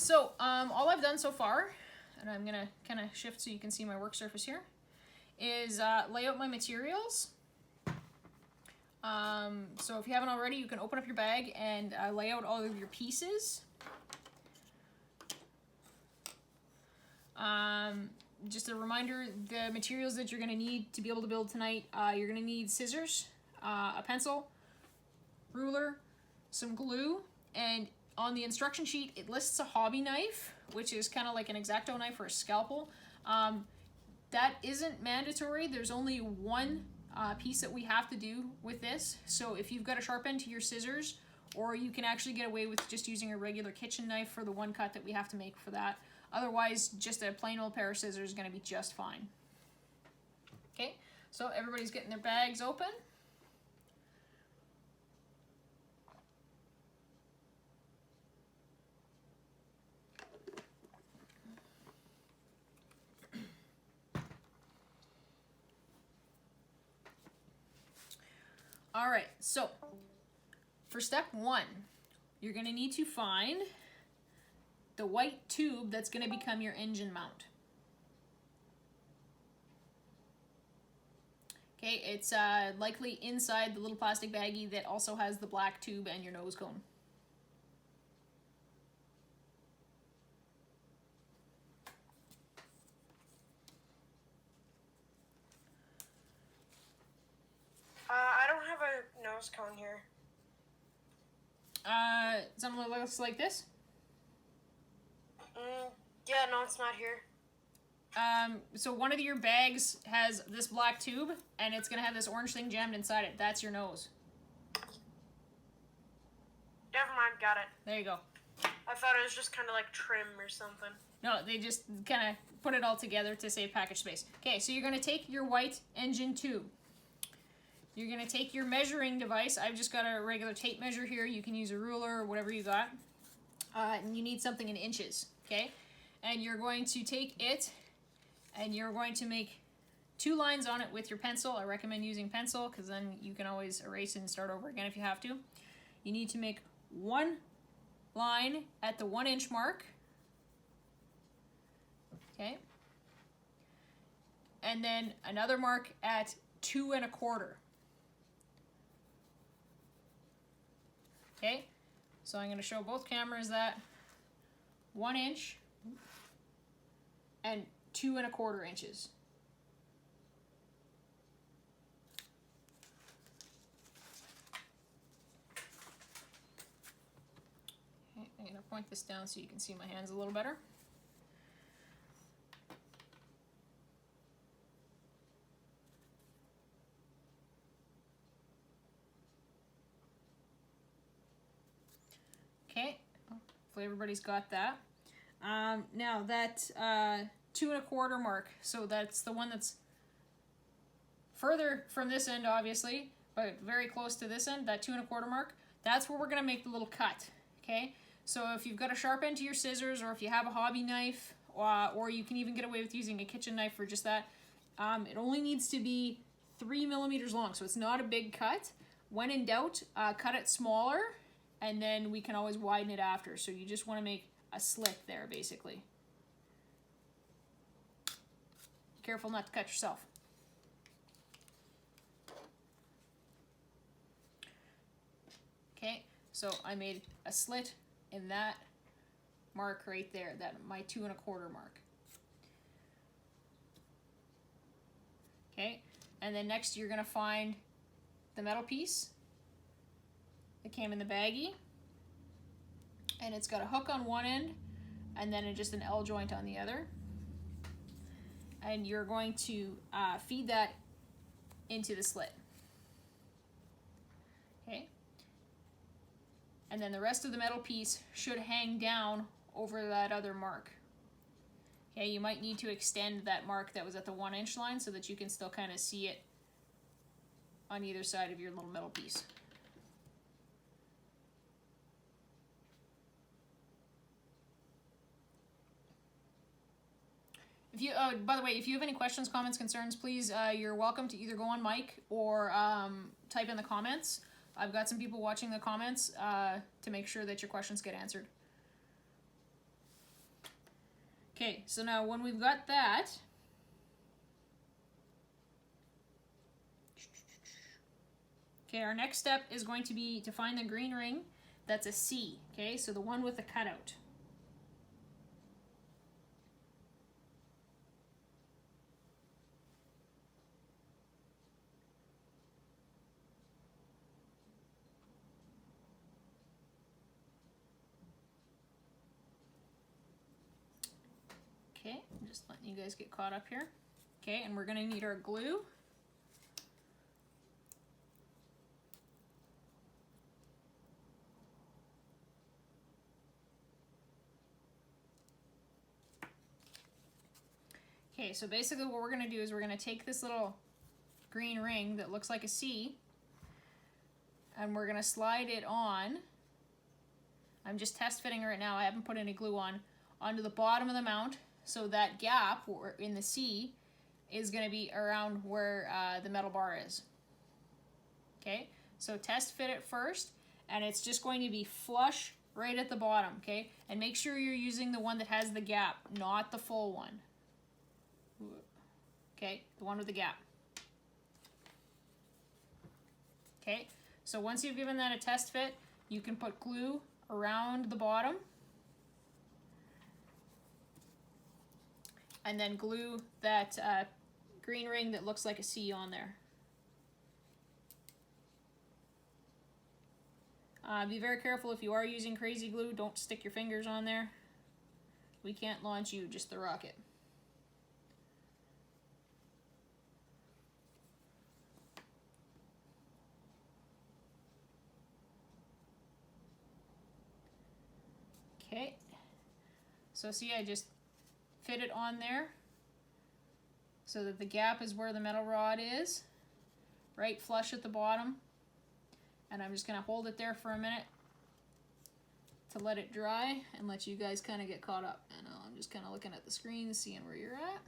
So all I've done so far, and I'm gonna kind of shift so you can see my work surface here, is lay out my materials. So if you haven't already, you can open up your bag and lay out all of your pieces. Just a reminder, the materials that you're going to need to be able to build tonight, you're going to need scissors, a pencil, ruler, some glue, and on the instruction sheet it lists a hobby knife, which is kind of like an X-Acto knife or a scalpel. That isn't mandatory. There's only one piece that we have to do with this. So if you've got a sharp end to your scissors, or you can actually get away with just using a regular kitchen knife for the one cut that we have to make for that. Otherwise, just a plain old pair of scissors is going to be just fine. Okay, so everybody's getting their bags open. All right, so for step one, you're going to need to find the white tube that's going to become your engine mount. Okay, it's likely inside the little plastic baggie that also has the black tube and your nose cone. I don't have a nose cone here. Something that looks like this? Yeah, no, it's not here. So one of your bags has this black tube, and it's gonna have this orange thing jammed inside it. That's your nose. Never mind, got it. There you go. I thought it was just kind of like trim or something. No, they just kind of put it all together to save package space. Okay, so you're gonna take your white engine tube. You're gonna take your measuring device. I've just got a regular tape measure here. You can use a ruler or whatever you got. And you need something in inches, okay? And you're going to take it and you're going to make 2 lines on it with your pencil. I recommend using pencil because then you can always erase and start over again if you have to. You need to make 1 line at the 1 inch mark, okay? And then another mark at 2 1/4. Okay, so I'm going to show both cameras that 1 inch and 2 1/4 inches. Okay, I'm going to point this down so you can see my hands a little better. Okay, hopefully everybody's got that. Now that 2 1/4 mark, so that's the one that's further from this end obviously, but very close to this end, that 2 1/4 mark, that's where we're gonna make the little cut, okay? So if you've got a sharp end to your scissors, or if you have a hobby knife, or you can even get away with using a kitchen knife for just that, it only needs to be 3 millimeters long, so it's not a big cut. When in doubt, cut it smaller, and then we can always widen it after. So you just want to make a slit there, basically. Careful not to cut yourself. Okay, so I made a slit in that mark right there, that my 2 1/4 mark. Okay, and then next you're gonna find the metal piece that came in the baggie, and it's got a hook on one end and then just an L joint on the other, and you're going to feed that into the slit. Okay, and then the rest of the metal piece should hang down over that other mark. Okay, you might need to extend that mark that was at the 1 inch line so that you can still kind of see it on either side of your little metal piece. If you, by the way, if you have any questions, comments, concerns, please, you're welcome to either go on mic or type in the comments. I've got some people watching the comments to make sure that your questions get answered. Okay, so now when we've got that, okay, our next step is going to be to find the green ring that's a C, okay, so the one with the cutout. Okay, I'm just letting you guys get caught up here. Okay, and we're gonna need our glue. Okay, so basically what we're gonna do is we're gonna take this little green ring that looks like a C, and we're gonna slide it on. I'm just test fitting right now, I haven't put any glue on, onto the bottom of the mount, so that gap in the C is going to be around where the metal bar is. Okay, so test fit it first, and it's just going to be flush right at the bottom, okay? And make sure you're using the one that has the gap, not the full one. Okay, the one with the gap. Okay, so once you've given that a test fit, you can put glue around the bottom, and then glue that green ring that looks like a C on there. Be very careful if you are using crazy glue, don't stick your fingers on there. We can't launch you, just the rocket. Okay, so see, I just fit it on there so that the gap is where the metal rod is, right flush at the bottom. And I'm just gonna hold it there for a minute to let it dry and let you guys kind of get caught up. And I'm just kind of looking at the screen, seeing where you're at.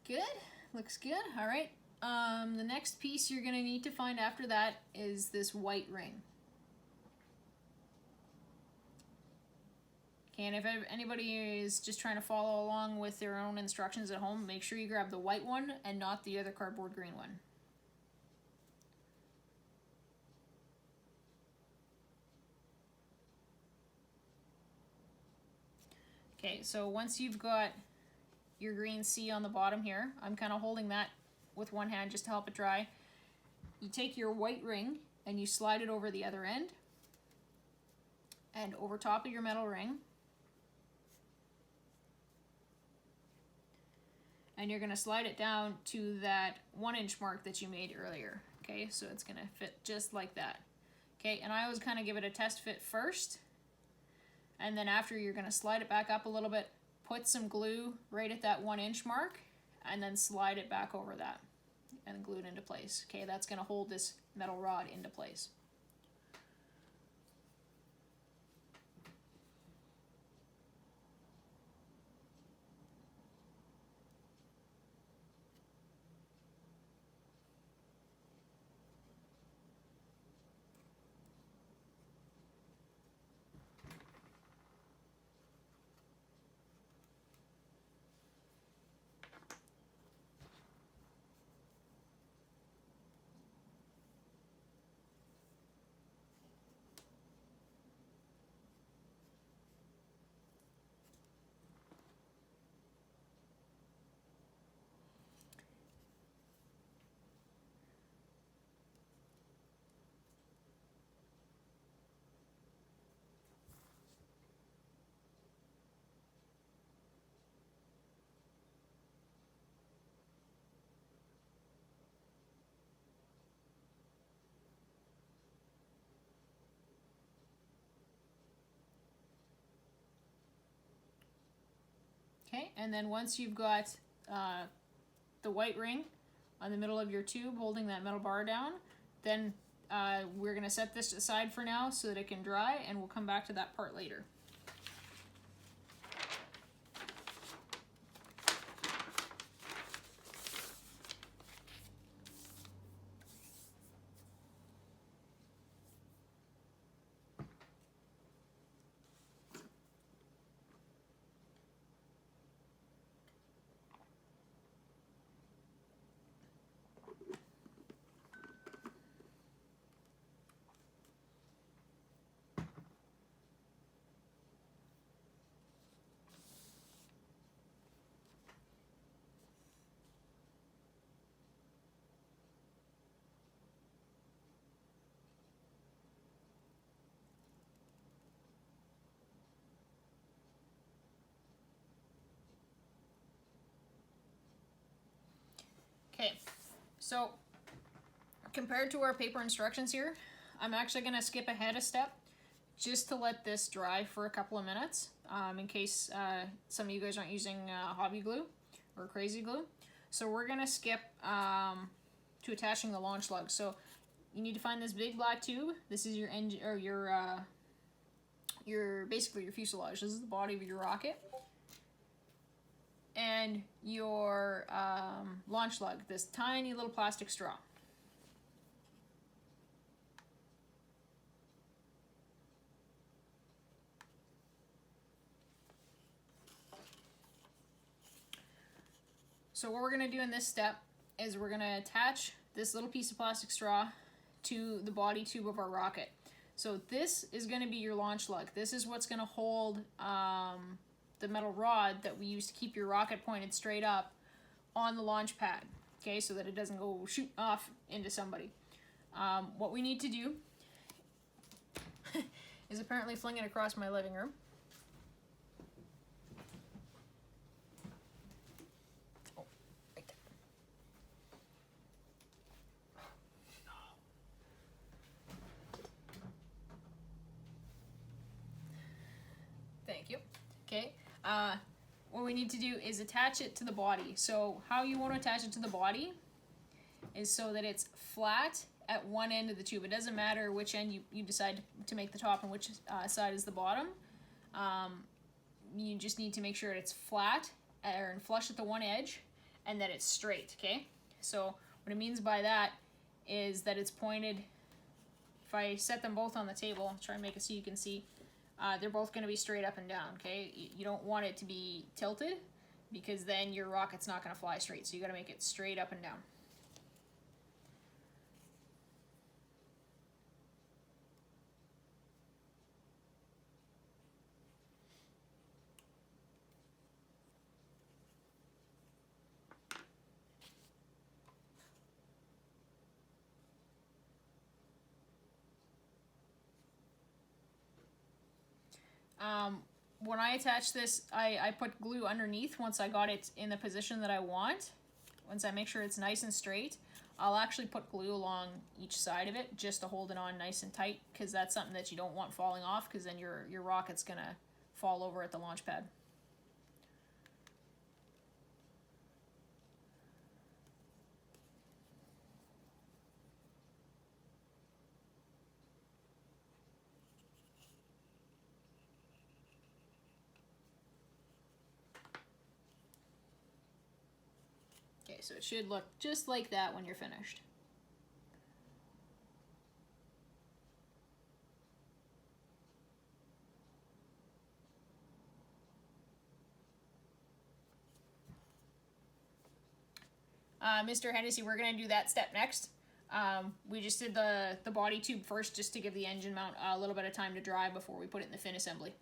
Good, looks good. All right, the next piece you're gonna need to find after that is this white ring. Okay, and if anybody is just trying to follow along with their own instructions at home, make sure you grab the white one and not the other cardboard green one. Okay, so once you've got your green C on the bottom here, I'm kind of holding that with one hand just to help it dry. You take your white ring and you slide it over the other end and over top of your metal ring. And you're gonna slide it down to that 1-inch mark that you made earlier. Okay, so it's gonna fit just like that. Okay, and I always kind of give it a test fit first, and then after you're gonna slide it back up a little bit, put some glue right at that 1 inch mark and then slide it back over that and glue it into place. Okay, that's going to hold this metal rod into place. Okay, and then once you've got the white ring on the middle of your tube holding that metal bar down, then we're going to set this aside for now so that it can dry, and we'll come back to that part later. Okay, so compared to our paper instructions here, I'm actually going to skip ahead a step just to let this dry for a couple of minutes in case some of you guys aren't using hobby glue or crazy glue. So we're going to skip to attaching the launch lug. So you need to find this big black tube. This is your engine, or your basically your fuselage. This is the body of your rocket. And your launch lug, this tiny little plastic straw. So what we're going to do in this step is we're going to attach this little piece of plastic straw to the body tube of our rocket. So this is going to be your launch lug. This is what's going to hold the metal rod that we use to keep your rocket pointed straight up on the launch pad, okay, so that it doesn't go shoot off into somebody. What we need to do is apparently fling it across my living room. Oh, right there. Thank you. Okay. What we need to do is attach it to the body. So how you want to attach it to the body is so that it's flat at one end of the tube. It doesn't matter which end you decide to make the top and which side is the bottom. You just need to make sure it's flat and flush at the one edge and that it's straight, okay? So what it means by that is that it's pointed. If I set them both on the table, I'll try and make it so you can see, they're both going to be straight up and down, okay? You don't want it to be tilted because then your rocket's not going to fly straight. So you got to make it straight up and down. When I attach this, I put glue underneath once I got it in the position that I want. Once I make sure it's nice and straight, I'll actually put glue along each side of it just to hold it on nice and tight, because that's something that you don't want falling off, because then your rocket's going to fall over at the launch pad. so it should look just like that when you're finished. Mr. Hennessy, we're going to do that step next. We just did the body tube first just to give the engine mount a little bit of time to dry before we put it in the fin assembly.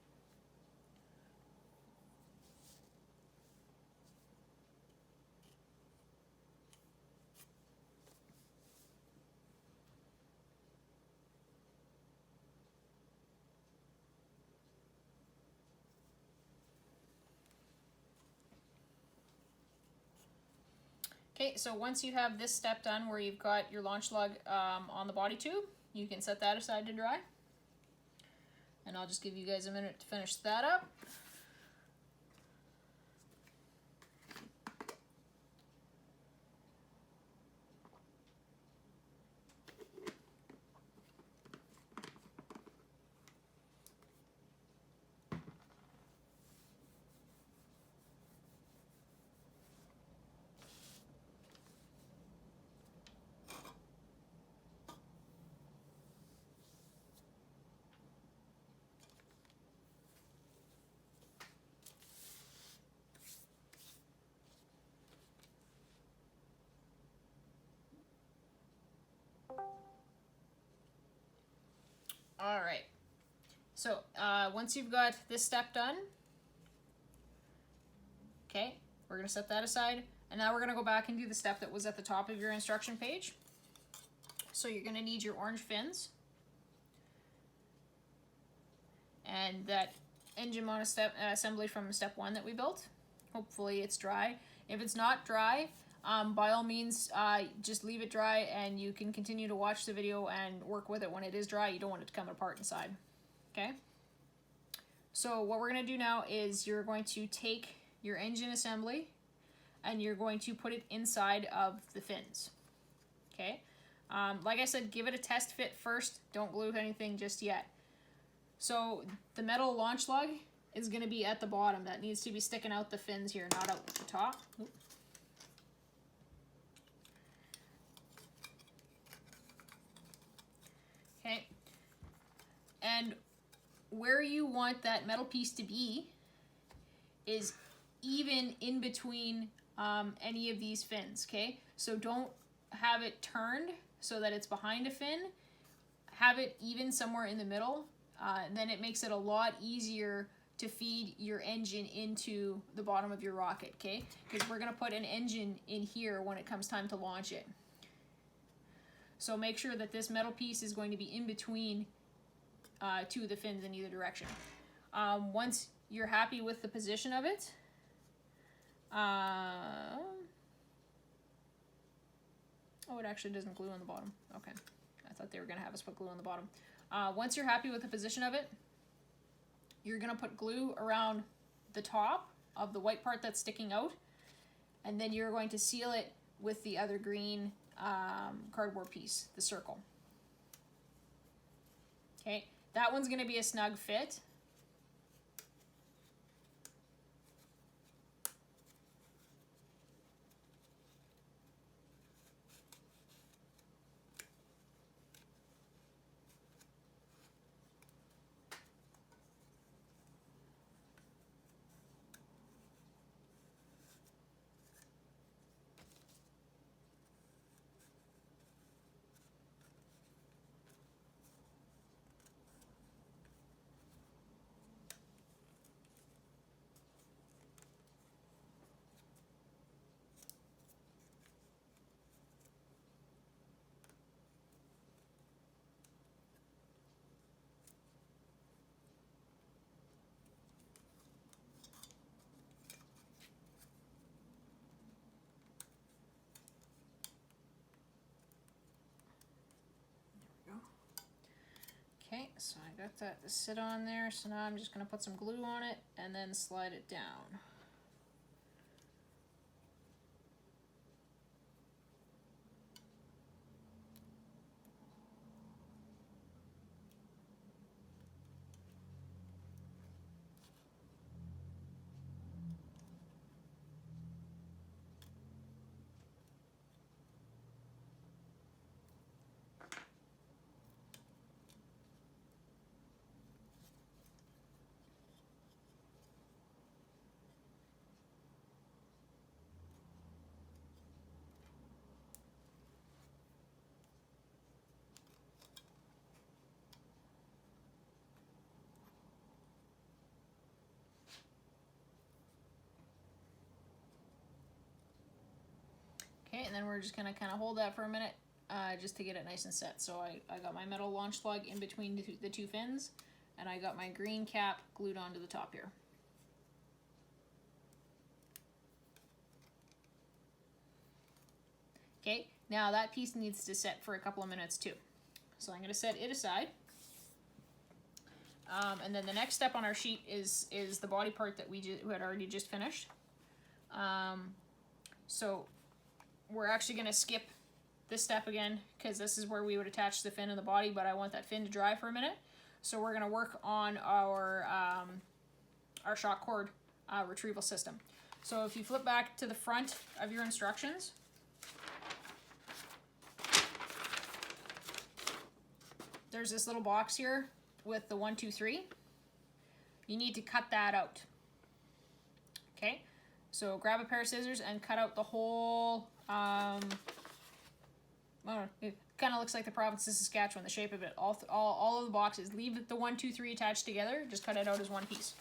Okay, so once you have this step done where you've got your launch lug on the body tube, you can set that aside to dry. And I'll just give you guys a minute to finish that up. All right, so once you've got this step done, okay, we're gonna set that aside, and now we're gonna go back and do the step that was at the top of your instruction page. So you're gonna need your orange fins, and that engine mount assembly from step 1 that we built. Hopefully it's dry. If it's not dry, by all means, just leave it dry and you can continue to watch the video and work with it when it is dry. You don't want it to come apart inside, okay? So what we're gonna do now is you're going to take your engine assembly and you're going to put it inside of the fins, okay? Like I said, give it a test fit first. Don't glue anything just yet. So the metal launch lug is gonna be at the bottom. That needs to be sticking out the fins here, not out the top. Oop. Okay, and where you want that metal piece to be is even in between any of these fins, okay? So don't have it turned so that it's behind a fin. Have it even somewhere in the middle, and then it makes it a lot easier to feed your engine into the bottom of your rocket, okay? Because we're gonna put an engine in here when it comes time to launch it. So make sure that this metal piece is going to be in between two of the fins in either direction. Once you're happy with the position of it, oh, it actually doesn't glue on the bottom. Okay, I thought they were gonna have us put glue on the bottom. Once you're happy with the position of it, you're gonna put glue around the top of the white part that's sticking out, and then you're going to seal it with the other green cardboard piece, the circle. Okay, that one's gonna be a snug fit. Okay, so I got that to sit on there, so now I'm just going to put some glue on it and then slide it down. Okay, and then we're just gonna kind of hold that for a minute, just to get it nice and set. So I got my metal launch plug in between the two fins, and I got my green cap glued onto the top here. Okay, now that piece needs to set for a couple of minutes too. So I'm gonna set it aside. And then the next step on our sheet is the body part that we had already just finished. So we're actually going to skip this step again because this is where we would attach the fin and the body, but I want that fin to dry for a minute. So we're going to work on our shock cord retrieval system. So if you flip back to the front of your instructions, there's this little box here with the 1, 2, 3. You need to cut that out. Okay, so grab a pair of scissors and cut out the whole, it kind of looks like the province of Saskatchewan, the shape of it. All of the boxes. Leave the 1, 2, 3 attached together. Just cut it out as one piece.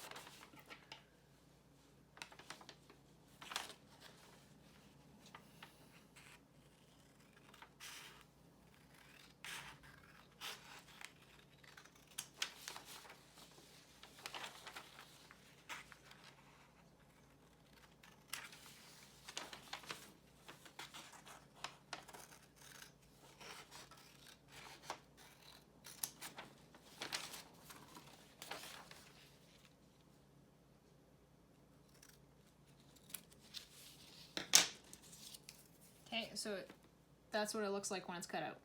Okay, so that's what it looks like when it's cut out.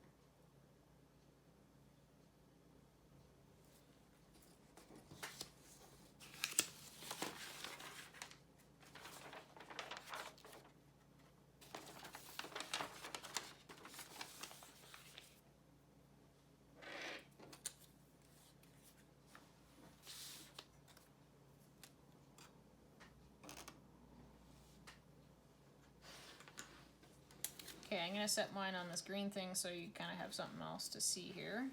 Okay, I'm going to set mine on this green thing so you kind of have something else to see here.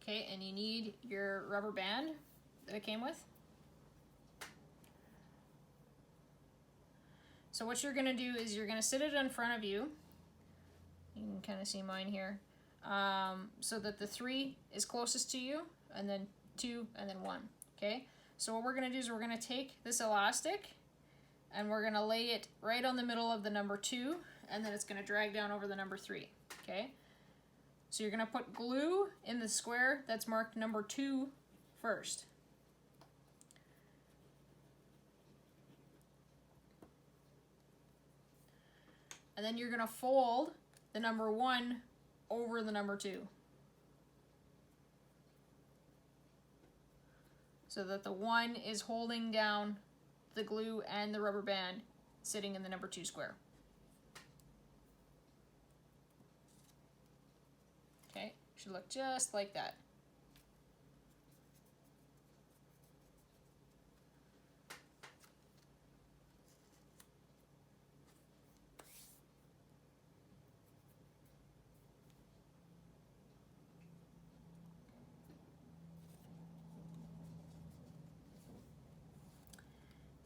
Okay, and you need your rubber band that it came with. So what you're going to do is you're going to sit it in front of you. You can kind of see mine here. So that the 3 is closest to you, and then 2, and then 1. Okay? So what we're going to do is we're going to take this elastic and we're going to lay it right on the middle of the number 2, and then it's going to drag down over the number 3. Okay? So you're going to put glue in the square that's marked number 2 first. And then you're going to fold the number 1 over the number 2. So that the 1 is holding down the glue and the rubber band sitting in the number 2 square. Okay, should look just like that.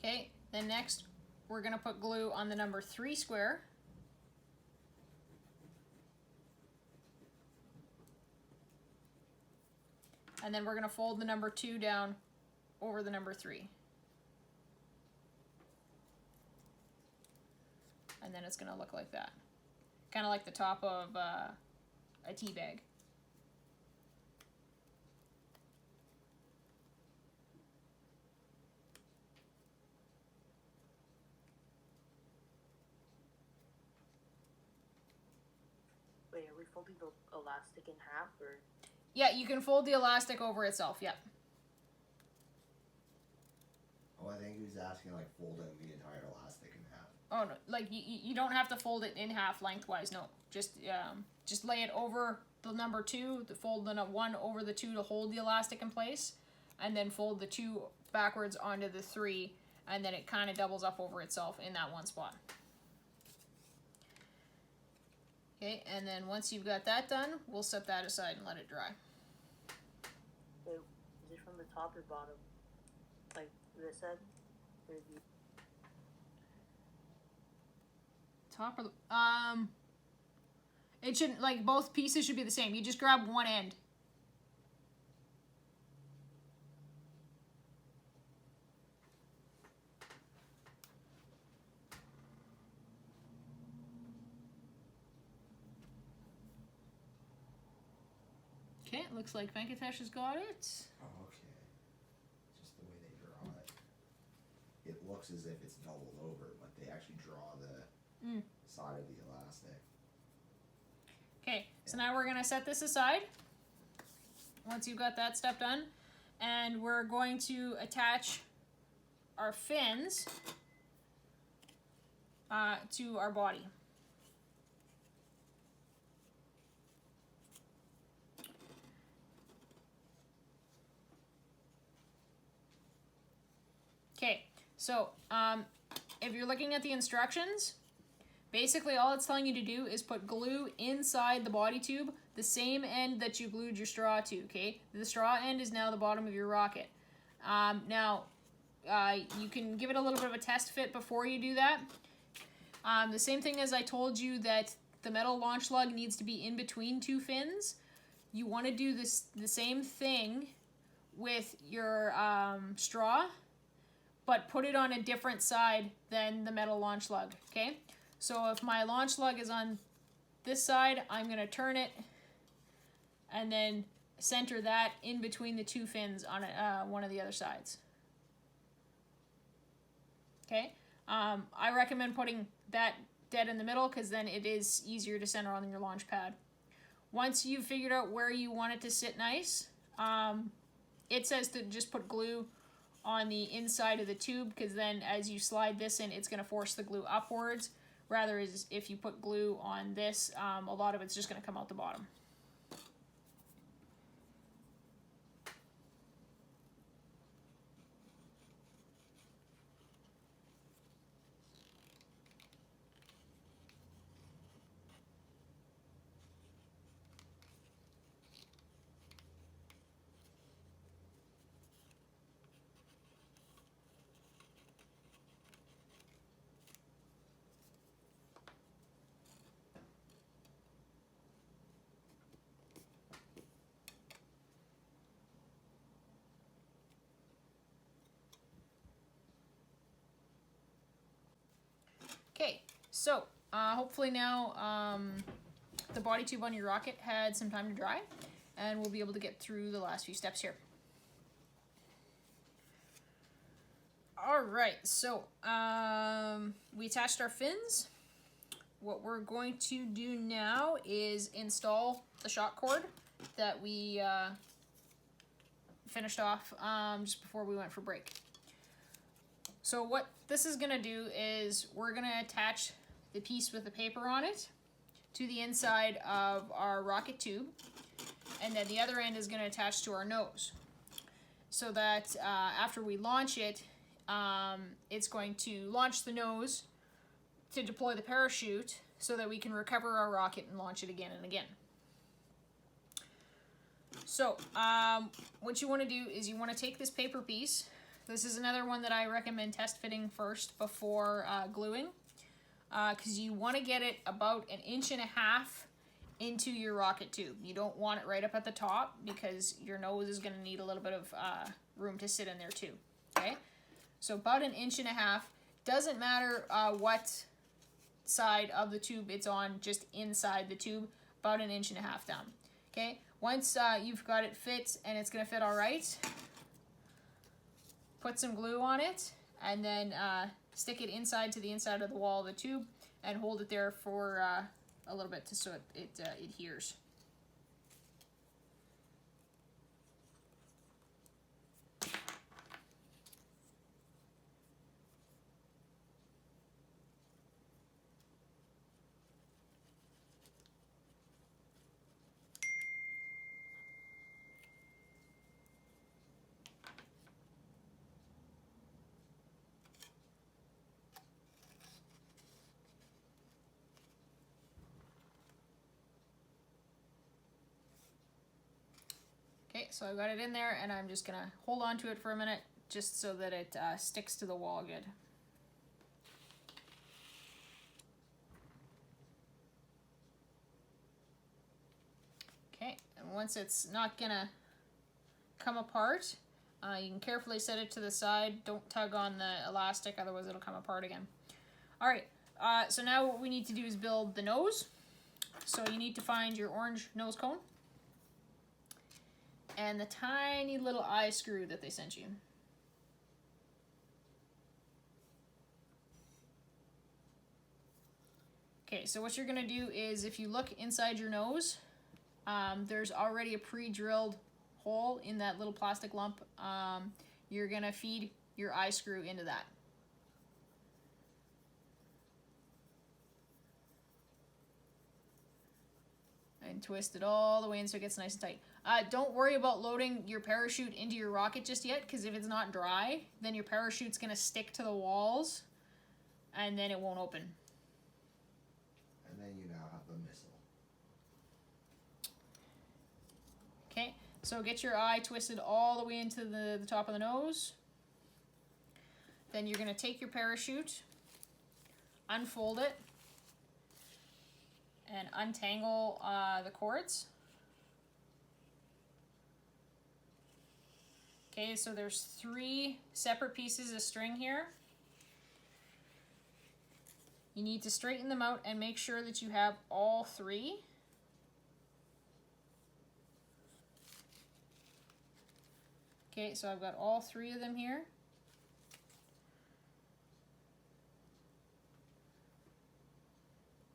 Okay, then next we're going to put glue on the number 3 square. And then we're going to fold the number 2 down over the number 3. And then it's going to look like that. Kind of like the top of a tea bag. Wait, are we folding the elastic in half, or? Yeah, you can fold the elastic over itself, yeah. Oh, I think he was asking like folding the entire elastic in half. Oh no, like you don't have to fold it in half lengthwise. No, just lay it over the number 2. Fold the 1 over the 2 to hold the elastic in place, and then fold the 2 backwards onto the 3, and then it kind of doubles up over itself in that one spot. Okay, and then once you've got that done, we'll set that aside and let it dry. Wait, is it from the top or bottom? Like This end? Or the... Top of the, it shouldn't, like, both pieces should be the same. You just grab one end. Okay, it looks like Venkatesh has got it. Oh, okay. Just the way they draw it. It looks as if it's doubled over, but they actually draw the side of the elastic. Okay, so now we're gonna set this aside. Once you've got that step done, and we're going to attach our fins to our body. Okay, so if you're looking at the instructions, basically all it's telling you to do is put glue inside the body tube, the same end that you glued your straw to, okay? The straw end is now the bottom of your rocket. Now, you can give it a little bit of a test fit before you do that. The same thing as I told you that the metal launch lug needs to be in between two fins. You want to do the same thing with your straw, but put it on a different side than the metal launch lug, okay? So if my launch lug is on this side, I'm going to turn it and then center that in between the two fins on one of the other sides. Okay? I recommend putting that dead in the middle because then it is easier to center on your launch pad. Once you've figured out where you want it to sit nice, it says to just put glue on the inside of the tube because then as you slide this in, it's going to force the glue upwards. Rather, is if you put glue on this, a lot of it's just going to come out the bottom. Okay, so hopefully now the body tube on your rocket had some time to dry, and we'll be able to get through the last few steps here. All right, so we attached our fins. What we're going to do now is install the shock cord that we finished off just before we went for break. So what this is going to do is we're going to attach the piece with the paper on it to the inside of our rocket tube, and then the other end is going to attach to our nose so that after we launch it, it's going to launch the nose to deploy the parachute so that we can recover our rocket and launch it again and again. So what you want to do is you want to take this paper piece. This is another one that I recommend test fitting first before gluing, because you want to get it about 1.5 inches into your rocket tube. You don't want it right up at the top because your nose is going to need a little bit of room to sit in there too. Okay, so about 1.5 inches. Doesn't matter what side of the tube it's on, just inside the tube, about 1.5 inches down. Okay, once you've got it fit and it's going to fit all right, put some glue on it, and then stick it inside to the inside of the wall of the tube and hold it there for a little bit so it adheres. Okay, so I've got it in there and I'm just gonna hold on to it for a minute just so that it sticks to the wall good. Okay, and once it's not gonna come apart, you can carefully set it to the side. Don't tug on the elastic, otherwise it'll come apart again. Alright, so now what we need to do is build the nose. So you need to find your orange nose cone and the tiny little eye screw that they sent you. Okay, so what you're gonna do is if you look inside your nose, there's already a pre-drilled hole in that little plastic lump. You're gonna feed your eye screw into that. And twist it all the way in so it gets nice and tight. Don't worry about loading your parachute into your rocket just yet, because if it's not dry, then your parachute's gonna stick to the walls and then it won't open. And then you now have the missile. Okay, so get your eye twisted all the way into the top of the nose. Then you're gonna take your parachute, unfold it, and untangle the cords. Okay, so there's 3 separate pieces of string here. You need to straighten them out and make sure that you have all 3. Okay, so I've got all 3 of them here.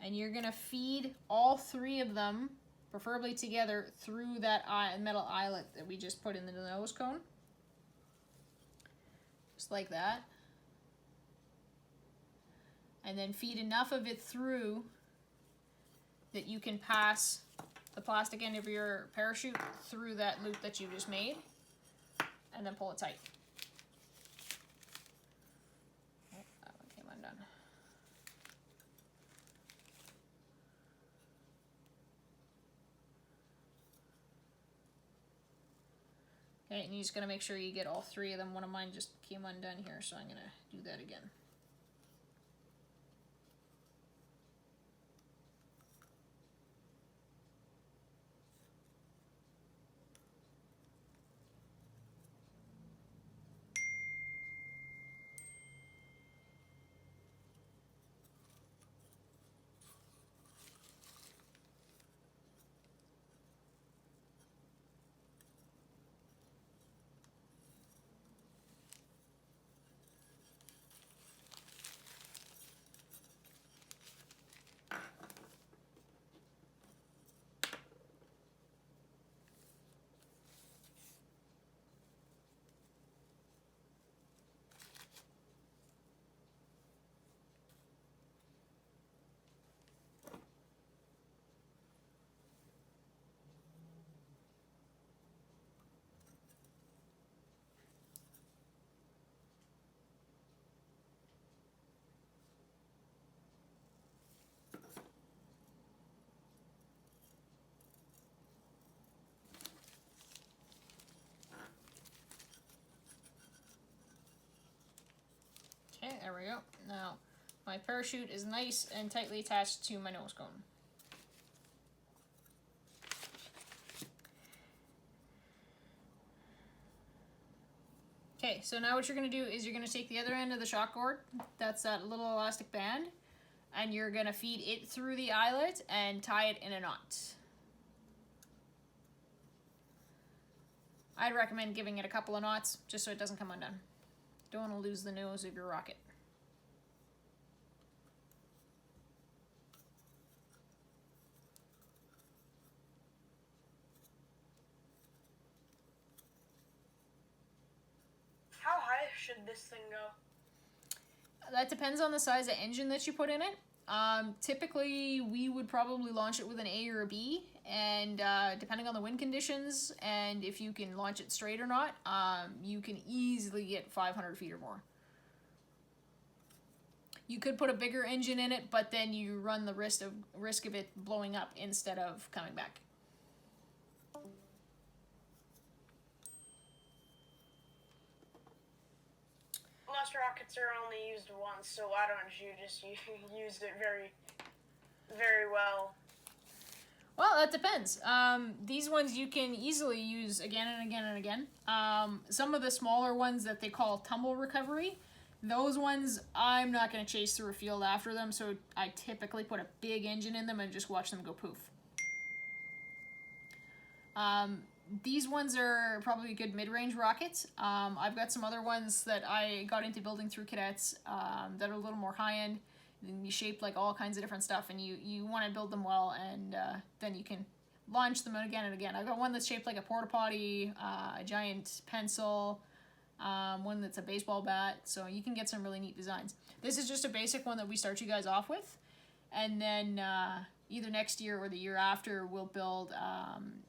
And you're gonna feed all 3 of them, preferably together, through that metal eyelet that we just put in the nose cone. Just like that. And then feed enough of it through that you can pass the plastic end of your parachute through that loop that you just made. And then pull it tight. Oh, that one came undone. Okay, and you're just gonna make sure you get all 3 of them. One of mine just came undone here, so I'm gonna do that again. Okay, there we go. Now, my parachute is nice and tightly attached to my nose cone. Okay, so now what you're going to do is you're going to take the other end of the shock cord, that's that little elastic band, and you're going to feed it through the eyelet and tie it in a knot. I'd recommend giving it a couple of knots just so it doesn't come undone. Don't want to lose the nose of your rocket. How high should this thing go? That depends on the size of engine that you put in it. Typically, we would probably launch it with an A or a B, and depending on the wind conditions and if you can launch it straight or not, you can easily get 500 feet or more. You could put a bigger engine in it, but then you run the risk of it blowing up instead of coming back. nose rockets are only used once, so why don't you just used it very, very well? Well, that depends. These ones you can easily use again and again and again. Some of the smaller ones that they call tumble recovery, those ones I'm not going to chase through a field after them, so I typically put a big engine in them and just watch them go poof. These ones are probably good mid-range rockets. I've got some other ones that I got into building through cadets that are a little more high-end. You shape like all kinds of different stuff, and you want to build them well, and then you can launch them again and again. I've got one that's shaped like a porta potty, a giant pencil, one that's a baseball bat, so you can get some really neat designs. This is just a basic one that we start you guys off with, and then either next year or the year after we'll build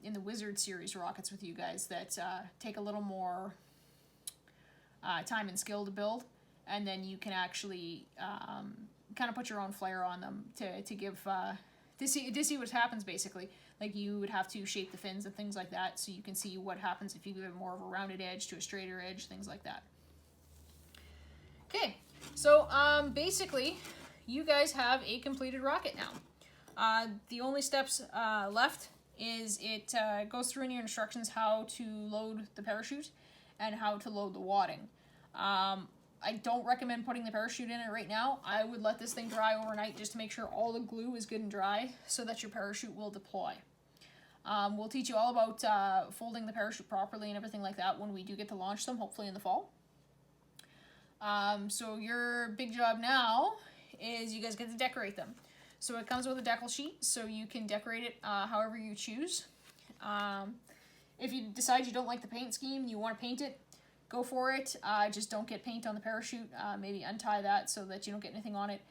in the Wizard series rockets with you guys that take a little more time and skill to build, and then you can actually kind of put your own flair on them to give to see what happens basically. Like you would have to shape the fins and things like that, so you can see what happens if you give it more of a rounded edge to a straighter edge, things like that. Okay, so basically you guys have a completed rocket now. The only steps left is it goes through in your instructions how to load the parachute and how to load the wadding. I don't recommend putting the parachute in it right now. I would let this thing dry overnight just to make sure all the glue is good and dry so that your parachute will deploy. We'll teach you all about folding the parachute properly and everything like that when we do get to launch them, hopefully in the fall. So your big job now is you guys get to decorate them. So it comes with a decal sheet, so you can decorate it however you choose. If you decide you don't like the paint scheme and you want to paint it, go for it. Just don't get paint on the parachute. Maybe untie that so that you don't get anything on it.